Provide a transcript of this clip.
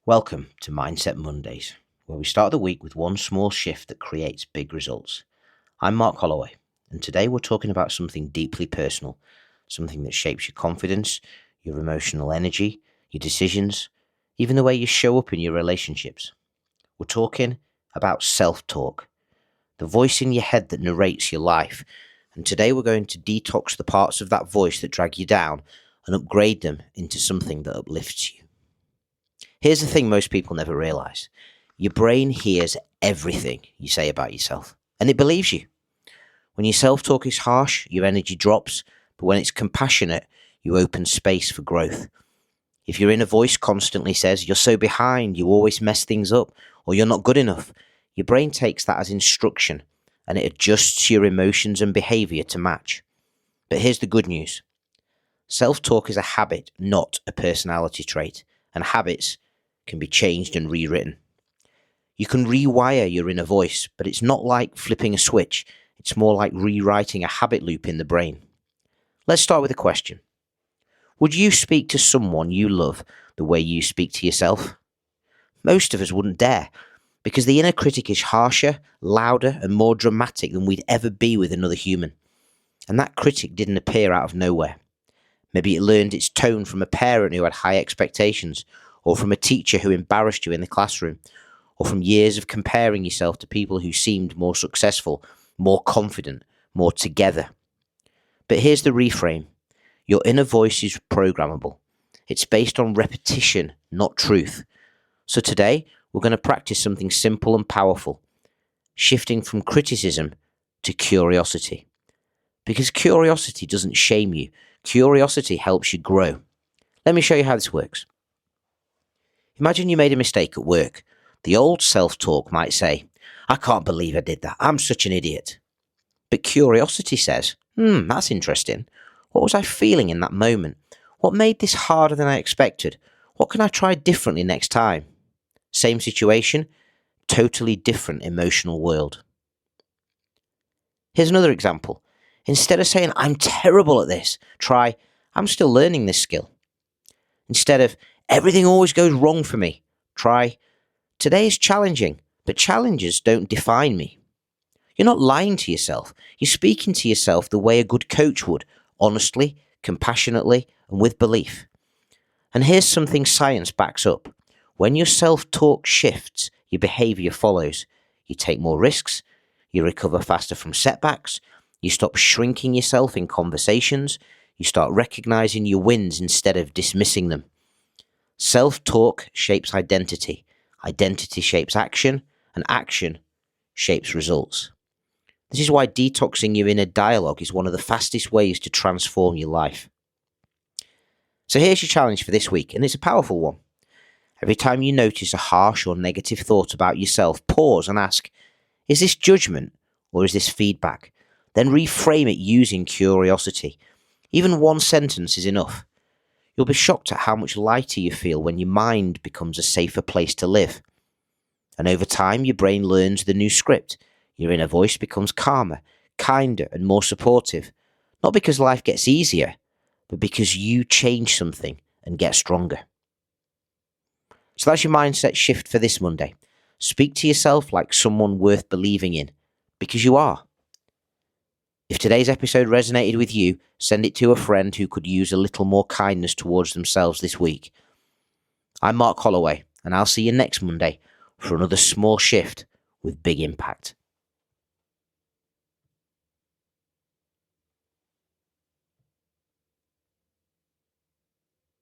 Welcome to Mindset Mondays, where we start the week with one small shift that creates big results. I'm Mark Holloway, and today we're talking about something deeply personal, something that shapes your confidence, your emotional energy, your decisions, even the way you show up in your relationships. We're talking about self-talk, the voice in your head that narrates your life. And today we're going to detox the parts of that voice that drag you down and upgrade them into something that uplifts you. Here's the thing most people never realize. Your brain hears everything you say about yourself, and it believes you. When your self-talk is harsh, your energy drops, but when it's compassionate, you open space for growth. If your inner voice constantly says, "You're so behind, you always mess things up," or "You're not good enough," your brain takes that as instruction, and it adjusts your emotions and behavior to match. But here's the good news. Self-talk is a habit, not a personality trait, and habits can be changed and rewritten. You can rewire your inner voice, but it's not like flipping a switch. It's more like rewriting a habit loop in the brain. Let's start with a question. Would you speak to someone you love the way you speak to yourself? Most of us wouldn't dare, because the inner critic is harsher, louder, and more dramatic than we'd ever be with another human. And that critic didn't appear out of nowhere. Maybe it learned its tone from a parent who had high expectations, or from a teacher who embarrassed you in the classroom, or from years of comparing yourself to people who seemed more successful, more confident, more together. But here's the reframe. Your inner voice is programmable. It's based on repetition, not truth. So today, we're going to practice something simple and powerful, shifting from criticism to curiosity. Because curiosity doesn't shame you. Curiosity helps you grow. Let me show you how this works. Imagine you made a mistake at work. The old self-talk might say, "I can't believe I did that. I'm such an idiot." But curiosity says, that's interesting. What was I feeling in that moment? What made this harder than I expected? What can I try differently next time? Same situation, totally different emotional world. Here's another example. Instead of saying, "I'm terrible at this," try, "I'm still learning this skill." Instead of, "Everything always goes wrong for me," try, "Today is challenging, but challenges don't define me." You're not lying to yourself. You're speaking to yourself the way a good coach would, honestly, compassionately, and with belief. And here's something science backs up. When your self-talk shifts, your behavior follows. You take more risks. You recover faster from setbacks. You stop shrinking yourself in conversations. You start recognizing your wins instead of dismissing them. Self-talk shapes identity. Identity shapes action, and action shapes results. This is why detoxing your inner dialogue is one of the fastest ways to transform your life. So here's your challenge for this week, and it's a powerful one. Every time you notice a harsh or negative thought about yourself, pause and ask, is this judgment or is this feedback? Then reframe it using curiosity. Even one sentence is enough. You'll be shocked at how much lighter you feel when your mind becomes a safer place to live. And over time, your brain learns the new script. Your inner voice becomes calmer, kinder, and more supportive. Not because life gets easier, but because you change something and get stronger. So that's your mindset shift for this Monday. Speak to yourself like someone worth believing in, because you are. If today's episode resonated with you, send it to a friend who could use a little more kindness towards themselves this week. I'm Mark Holloway, and I'll see you next Monday for another small shift with big impact.